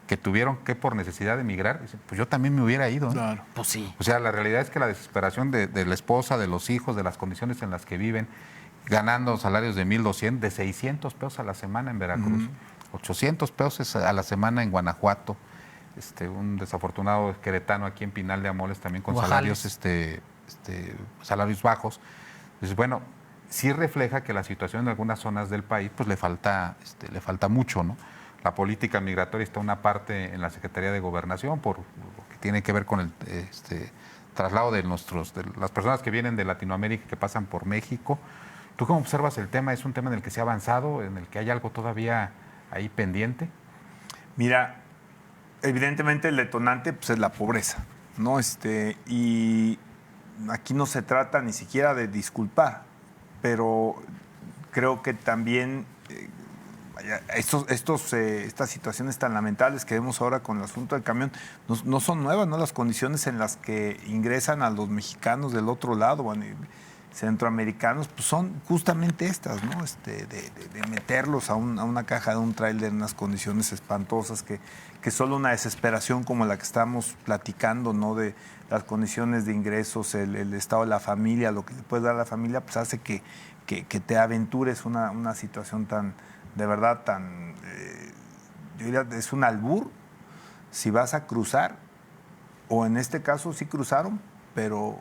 que tuvieron que por necesidad de emigrar, pues yo también me hubiera ido. Claro, pues sí. O sea, la realidad es que la desesperación de la esposa, de los hijos, de las condiciones en las que viven, ganando salarios de 1,200, de 600 pesos a la semana en Veracruz, 800 pesos a la semana en Guanajuato, un desafortunado queretano aquí en Pinal de Amoles también con Guajales. salarios bajos. Pues bueno, sí refleja que la situación en algunas zonas del país pues le falta mucho, ¿no? La política migratoria está una parte en la Secretaría de Gobernación por lo que tiene que ver con el traslado de las personas que vienen de Latinoamérica y que pasan por México. ¿Tú cómo observas el tema? ¿Es un tema en el que se ha avanzado, en el que hay algo todavía ahí pendiente? Mira, evidentemente el detonante pues, es la pobreza, ¿no? Y aquí no se trata ni siquiera de disculpar, pero creo que también estas situaciones tan lamentables que vemos ahora con el asunto del camión no son nuevas, ¿no? Las condiciones en las que ingresan a los mexicanos del otro lado, bueno, centroamericanos, pues son justamente estas, ¿no? De meterlos a una caja de un tráiler en unas condiciones espantosas que solo una desesperación como la que estamos platicando, ¿no? De las condiciones de ingresos, el estado de la familia, lo que le puede dar a la familia, pues hace que te aventures una situación tan, de verdad, tan, yo diría, es un albur si vas a cruzar, o en este caso sí cruzaron, pero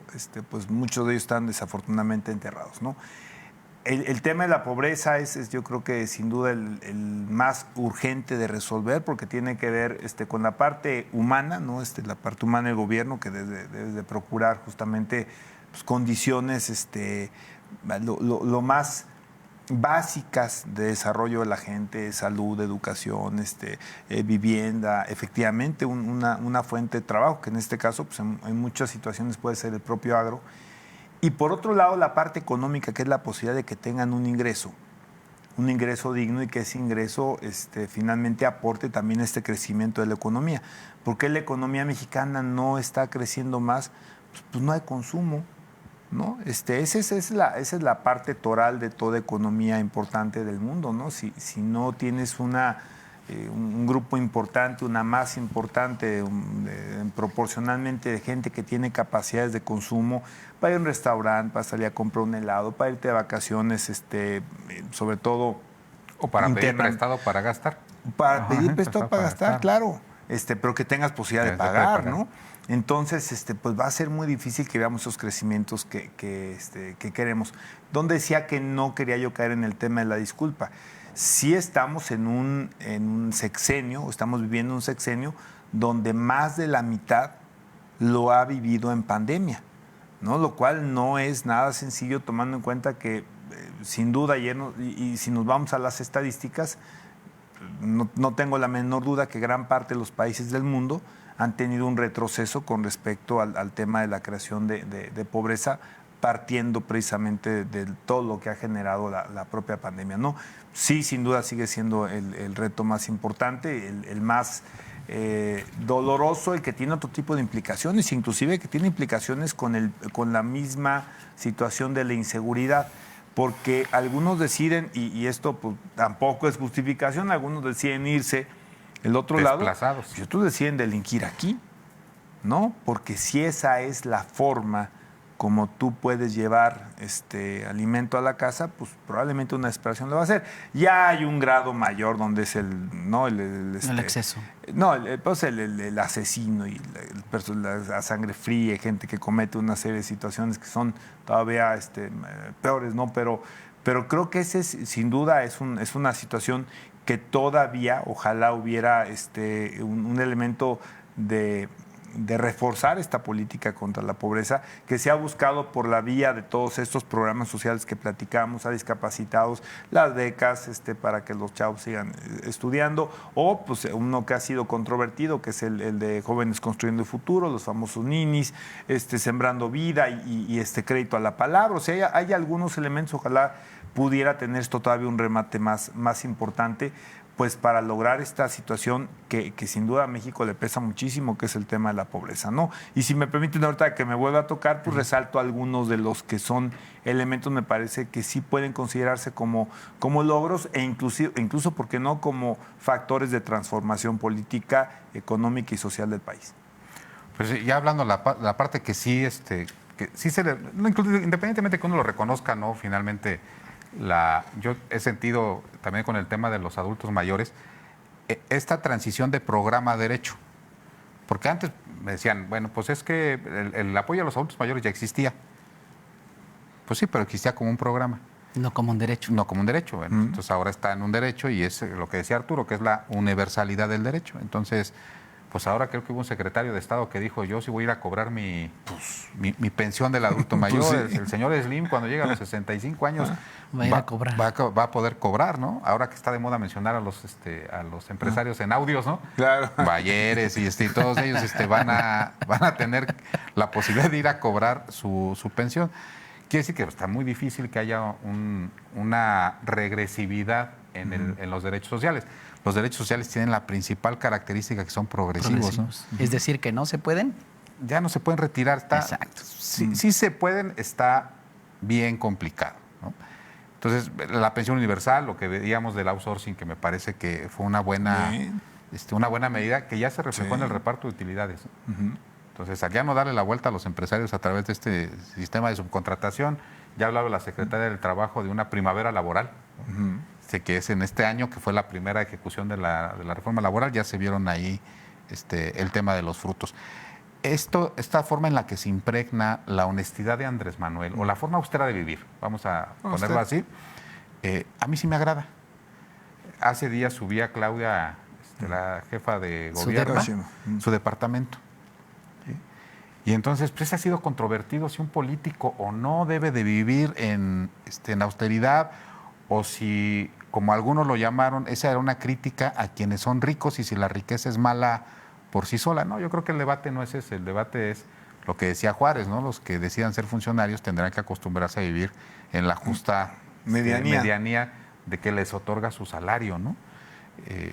pues muchos de ellos están desafortunadamente enterrados, ¿no? El tema de la pobreza es yo creo que sin duda el más urgente de resolver, porque tiene que ver con la parte humana, ¿no? La parte humana del gobierno, que debe de procurar justamente pues, condiciones lo más básicas de desarrollo de la gente, salud, educación, vivienda, efectivamente una fuente de trabajo, que en este caso pues, en muchas situaciones puede ser el propio agro. Y por otro lado, la parte económica, que es la posibilidad de que tengan un ingreso digno y que ese ingreso finalmente aporte también crecimiento de la economía. ¿Por qué la economía mexicana no está creciendo más? Pues no hay consumo, ¿no? Esa es la parte toral de toda economía importante del mundo, ¿no? Si no tienes un grupo importante, una masa importante proporcionalmente de gente que tiene capacidades de consumo para ir a un restaurante, para salir a comprar un helado, para irte de vacaciones, sobre todo... O para pedir prestado para gastar. Para pedir prestado para gastar, claro, pero que tengas posibilidad de pagar, ¿no? Entonces, pues va a ser muy difícil que veamos esos crecimientos que queremos. Donde decía que no quería yo caer en el tema de la disculpa. Sí estamos en un sexenio, estamos viviendo un sexenio donde más de la mitad lo ha vivido en pandemia, ¿no? Lo cual no es nada sencillo tomando en cuenta que, sin duda, y si nos vamos a las estadísticas, no tengo la menor duda que gran parte de los países del mundo han tenido un retroceso con respecto al tema de la creación de pobreza, partiendo precisamente de todo lo que ha generado la propia pandemia, ¿no? Sí, sin duda sigue siendo el reto más importante, el más doloroso, el que tiene otro tipo de implicaciones, inclusive que tiene implicaciones con la misma situación de la inseguridad, porque algunos deciden, y esto pues, tampoco es justificación, algunos deciden irse el otro lado, y otros deciden delinquir aquí, ¿no? Porque si esa es la forma como tú puedes llevar alimento a la casa, pues probablemente una desesperación lo va a hacer. Ya hay un grado mayor donde es el exceso. No, pues el asesino y la sangre fría, gente que comete una serie de situaciones que son todavía peores, ¿no? Pero creo que ese sin duda es una situación que todavía, ojalá hubiera un elemento de reforzar esta política contra la pobreza que se ha buscado por la vía de todos estos programas sociales que platicamos a discapacitados, las becas para que los chavos sigan estudiando, o pues uno que ha sido controvertido, que es el de Jóvenes Construyendo el Futuro, los famosos ninis, Sembrando Vida y crédito a la palabra. O sea, hay algunos elementos, ojalá pudiera tener esto todavía un remate más importante, pues para lograr esta situación que sin duda a México le pesa muchísimo, que es el tema de la pobreza, ¿no? Y si me permiten ahorita que me vuelva a tocar, pues resalto algunos de los que son elementos, me parece que sí pueden considerarse como logros e incluso, ¿por qué no?, como factores de transformación política, económica y social del país. Pues ya hablando la parte que sí, que sí independientemente de que uno lo reconozca, ¿no? Finalmente, yo he sentido también con el tema de los adultos mayores esta transición de programa a derecho, porque antes me decían, bueno, pues es que el apoyo a los adultos mayores ya existía. Pues sí, pero existía como un programa. No como un derecho. No como un derecho. Bueno, entonces ahora está en un derecho y es lo que decía Arturo, que es la universalidad del derecho. Entonces, pues ahora creo que hubo un secretario de Estado que dijo, yo sí voy a ir a cobrar mi pensión del adulto mayor. Pues sí. El señor Slim, cuando llega a los 65 años, va a poder cobrar, ¿no? Ahora que está de moda mencionar a los empresarios en audios, ¿no? Claro. Bayeres y todos ellos van a tener la posibilidad de ir a cobrar su pensión. Quiere decir que está muy difícil que haya una regresividad en los derechos sociales. Los derechos sociales tienen la principal característica que son progresivos. ¿No? Es decir, que no se pueden. Ya no se pueden retirar. Exacto. Sí se pueden, está bien complicado, ¿no? Entonces, la pensión universal, lo que veíamos del outsourcing, que me parece que fue una buena medida, que ya se reflejó en el reparto de utilidades, ¿no? Entonces, al ya no darle la vuelta a los empresarios a través de este sistema de subcontratación, ya hablaba la secretaria del Trabajo de una primavera laboral, que es en este año, que fue la primera ejecución de la reforma laboral, ya se vieron ahí el tema de los frutos. Esta forma en la que se impregna la honestidad de Andrés Manuel, o la forma austera de vivir, vamos a ponerlo así, a mí sí me agrada. Hace días subía Claudia, la jefa de gobierno, su departamento. Y entonces, pues ha sido controvertido si un político o no debe de vivir en austeridad, o si, como algunos lo llamaron, esa era una crítica a quienes son ricos y si la riqueza es mala por sí sola. No, yo creo que el debate no es ese, el debate es lo que decía Juárez, ¿no? Los que decidan ser funcionarios tendrán que acostumbrarse a vivir en la justa medianía de que les otorga su salario, ¿no?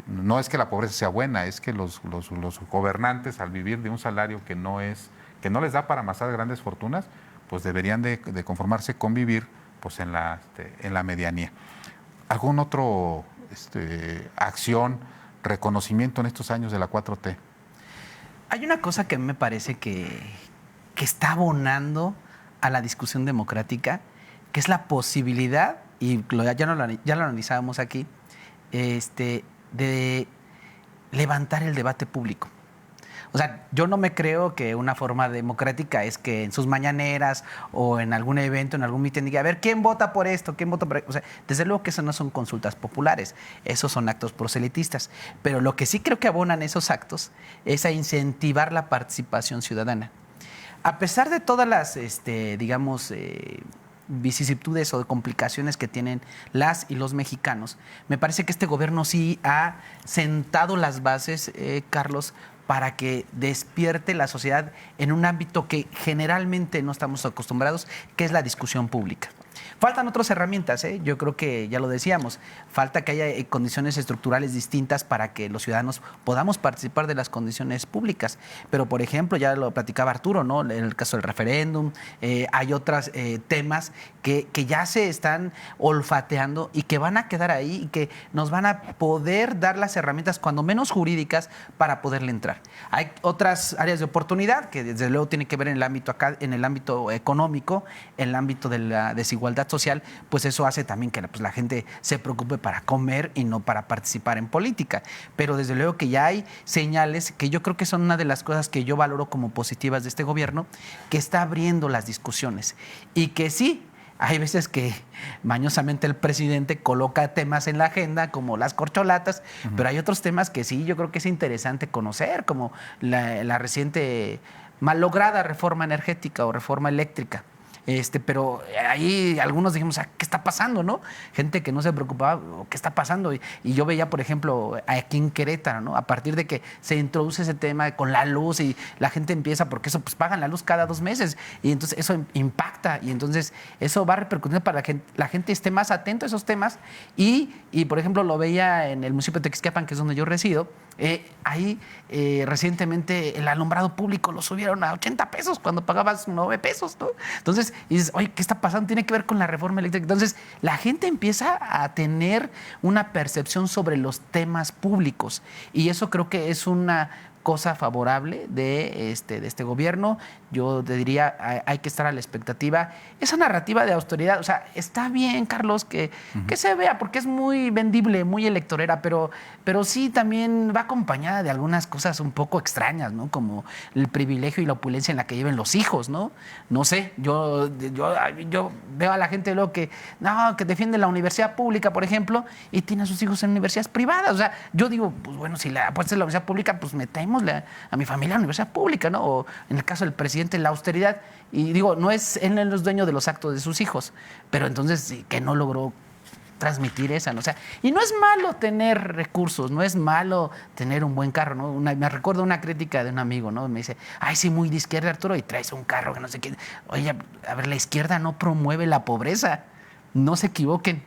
No es que la pobreza sea buena, es que los gobernantes, al vivir de un salario que no les da para amasar grandes fortunas, pues deberían de conformarse con vivir pues en la medianía. ¿Algún otro acción, reconocimiento en estos años de la 4T? Hay una cosa que me parece que está abonando a la discusión democrática, que es la posibilidad, y ya lo analizábamos aquí, de levantar el debate público. O sea, yo no me creo que una forma democrática es que en sus mañaneras o en algún evento, en algún mitin, diga, a ver, ¿quién vota por esto? ¿Quién vota por esto? O sea, desde luego que eso no son consultas populares, esos son actos proselitistas. Pero lo que sí creo que abonan esos actos es a incentivar la participación ciudadana. A pesar de todas las, vicisitudes o complicaciones que tienen las y los mexicanos, me parece que este gobierno sí ha sentado las bases, Carlos, para que despierte la sociedad en un ámbito que generalmente no estamos acostumbrados, que es la discusión pública. Faltan otras herramientas, yo creo que ya lo decíamos, falta que haya condiciones estructurales distintas para que los ciudadanos podamos participar de las condiciones públicas. Pero, por ejemplo, ya lo platicaba Arturo, ¿no? En el caso del referéndum, hay otros temas que ya se están olfateando y que van a quedar ahí y que nos van a poder dar las herramientas, cuando menos jurídicas, para poderle entrar. Hay otras áreas de oportunidad que desde luego tienen que ver en el ámbito económico, en el ámbito de la desigualdad social, pues eso hace también que la gente se preocupe para comer y no para participar en política. Pero desde luego que ya hay señales que yo creo que son una de las cosas que yo valoro como positivas de este gobierno, que está abriendo las discusiones y que sí, hay veces que mañosamente el presidente coloca temas en la agenda como las corcholatas, pero hay otros temas que sí, yo creo que es interesante conocer, como la reciente malograda reforma energética o reforma eléctrica. Pero ahí algunos dijimos, ¿qué está pasando, no? Gente que no se preocupaba, ¿qué está pasando? Y yo veía, por ejemplo, aquí en Querétaro, ¿no? A partir de que se introduce ese tema con la luz y la gente empieza, porque eso, pues pagan la luz cada 2 meses, y entonces eso impacta, y entonces eso va a repercutir para que la gente esté más atento a esos temas. Y por ejemplo, lo veía en el municipio de Tequisquiapan, que es donde yo resido. Ahí recientemente el alumbrado público lo subieron a 80 pesos cuando pagabas 9 pesos, ¿no? Entonces, y dices, oye, ¿qué está pasando? Tiene que ver con la reforma eléctrica. Entonces, la gente empieza a tener una percepción sobre los temas públicos, y eso creo que es una cosa favorable de este gobierno. Yo te diría, hay que estar a la expectativa. Esa narrativa de austeridad, o sea, está bien, Carlos, que se vea, porque es muy vendible, muy electorera, pero sí también va acompañada de algunas cosas un poco extrañas, ¿no? Como el privilegio y la opulencia en la que lleven los hijos, ¿no? No sé, yo veo a la gente luego que defiende la universidad pública, por ejemplo, y tiene a sus hijos en universidades privadas. O sea, yo digo, pues bueno, si la apuesta es la universidad pública, pues metemos a mi familia a la universidad pública, ¿no? O en el caso del presidente, la austeridad. Y digo, él no es dueño de los actos de sus hijos, pero entonces sí, que no logró transmitir esa, ¿no? O sea, y no es malo tener recursos, no es malo tener un buen carro, ¿no? Me recuerdo una crítica de un amigo, ¿no? Me dice, ay, sí, muy de izquierda, Arturo, y traes un carro que no sé qué. Oye, a ver, la izquierda no promueve la pobreza, no se equivoquen.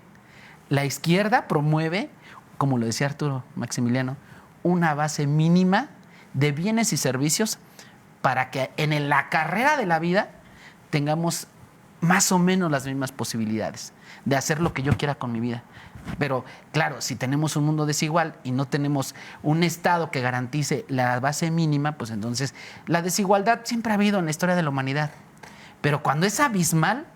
La izquierda promueve, como lo decía Arturo Maximiliano, una base mínima de bienes y servicios para que en la carrera de la vida tengamos más o menos las mismas posibilidades de hacer lo que yo quiera con mi vida. Pero claro, si tenemos un mundo desigual y no tenemos un Estado que garantice la base mínima, pues entonces la desigualdad siempre ha habido en la historia de la humanidad. Pero cuando es abismal,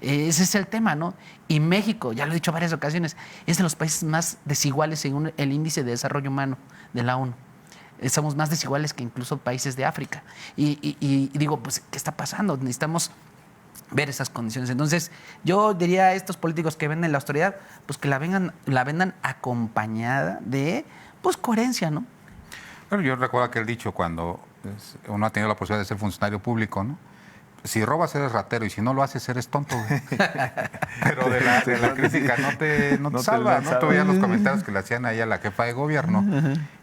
ese es el tema, ¿no? Y México, ya lo he dicho en varias ocasiones, es de los países más desiguales según el Índice de Desarrollo Humano de la ONU. Somos más desiguales que incluso países de África. Y digo, pues, ¿qué está pasando? Necesitamos ver esas condiciones. Entonces, yo diría a estos políticos que venden la austeridad, pues que la vendan acompañada de, pues, coherencia, ¿no? Bueno, yo recuerdo aquel dicho cuando uno ha tenido la posibilidad de ser funcionario público, ¿no? Si robas eres ratero y si no lo haces eres tonto, güey. Pero de la crítica no te salva, ¿no? Tú veías los comentarios que le hacían ahí a la jefa de gobierno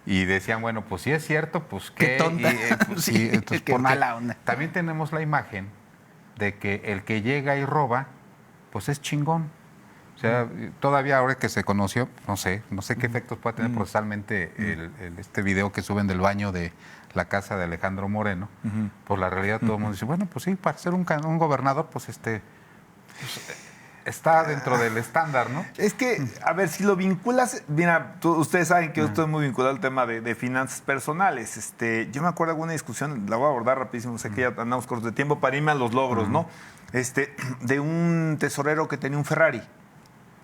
y decían, bueno, pues si es cierto, pues qué tonta. Pues, sí, entonces, qué mala onda. También tenemos la imagen de que el que llega y roba, pues es chingón. O sea, todavía ahora que se conoció, no sé qué efectos puede tener procesalmente este video que suben del baño de la casa de Alejandro Moreno. Por la realidad todo el mundo dice, bueno, pues sí, para ser un gobernador, pues pues, está dentro del estándar, ¿no? Es que, a ver, si lo vinculas, mira, ustedes saben que yo estoy muy vinculado al tema de finanzas personales. Yo me acuerdo de alguna discusión, la voy a abordar rapidísimo, sé que ya andamos cortos de tiempo, para irme a los logros, ¿no? De un tesorero que tenía un Ferrari.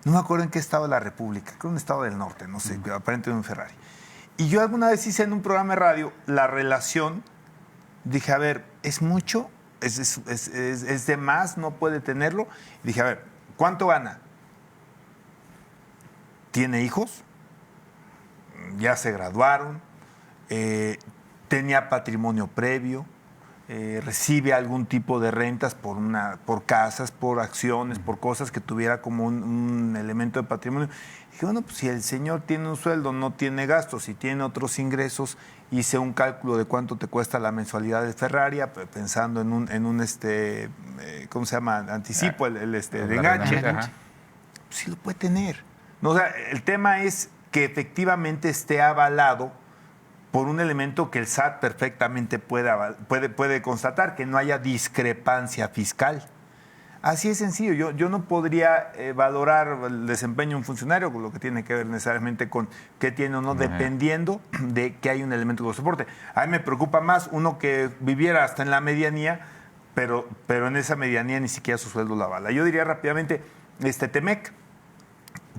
No me acuerdo en qué estado de la República, creo un estado del norte, no sé, aparentemente un Ferrari. Y yo alguna vez hice en un programa de radio la relación, dije, a ver, ¿es mucho? ¿Es de más? ¿No puede tenerlo? Y dije, a ver, ¿cuánto gana? ¿Tiene hijos? ¿Ya se graduaron? ¿Tenía patrimonio previo? ¿Recibe algún tipo de rentas por casas, por acciones, por cosas que tuviera como un elemento de patrimonio? Dije, bueno, pues si el señor tiene un sueldo, no tiene gastos y tiene otros ingresos, hice un cálculo de cuánto te cuesta la mensualidad de Ferrari, pensando en un ¿cómo se llama? Anticipo, el de enganche. Pues sí lo puede tener. No, o sea, el tema es que efectivamente esté avalado por un elemento que el SAT perfectamente puede constatar, que no haya discrepancia fiscal. Así es sencillo. Yo no podría valorar el desempeño de un funcionario con lo que tiene que ver necesariamente con qué tiene o no, dependiendo de que hay un elemento que lo soporte. A mí me preocupa más uno que viviera hasta en la medianía, pero en esa medianía ni siquiera su sueldo la avala. Yo diría rápidamente, Temec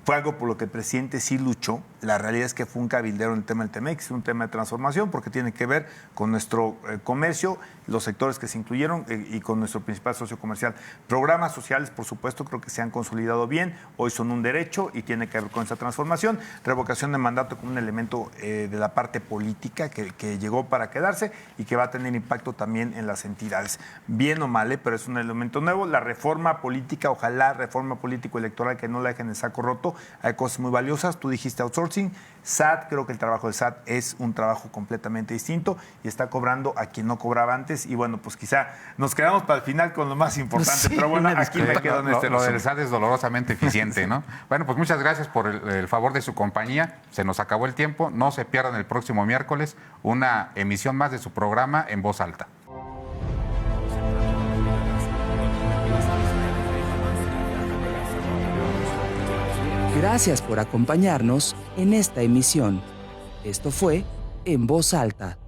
fue algo por lo que el presidente sí luchó. La realidad es que fue un cabildero en el tema del TEMEX, un tema de transformación, porque tiene que ver con nuestro comercio, los sectores que se incluyeron y con nuestro principal socio comercial. Programas sociales, por supuesto, creo que se han consolidado bien, hoy son un derecho y tiene que ver con esa transformación. Revocación de mandato como un elemento de la parte política que llegó para quedarse y que va a tener impacto también en las entidades. Bien o mal, pero es un elemento nuevo. La reforma política, ojalá reforma político-electoral que no la dejen en saco roto. Hay cosas muy valiosas. Tú dijiste outsourcing. SAT, creo que el trabajo de SAT es un trabajo completamente distinto y está cobrando a quien no cobraba antes. Y bueno, pues quizá nos quedamos para el final con lo más importante. Sí, pero bueno, aquí me quedo en este Lo del resumen. SAT es dolorosamente eficiente, ¿no? Bueno, pues muchas gracias por el favor de su compañía. Se nos acabó el tiempo. No se pierdan el próximo miércoles una emisión más de su programa En Voz Alta. Gracias por acompañarnos en esta emisión. Esto fue En Voz Alta.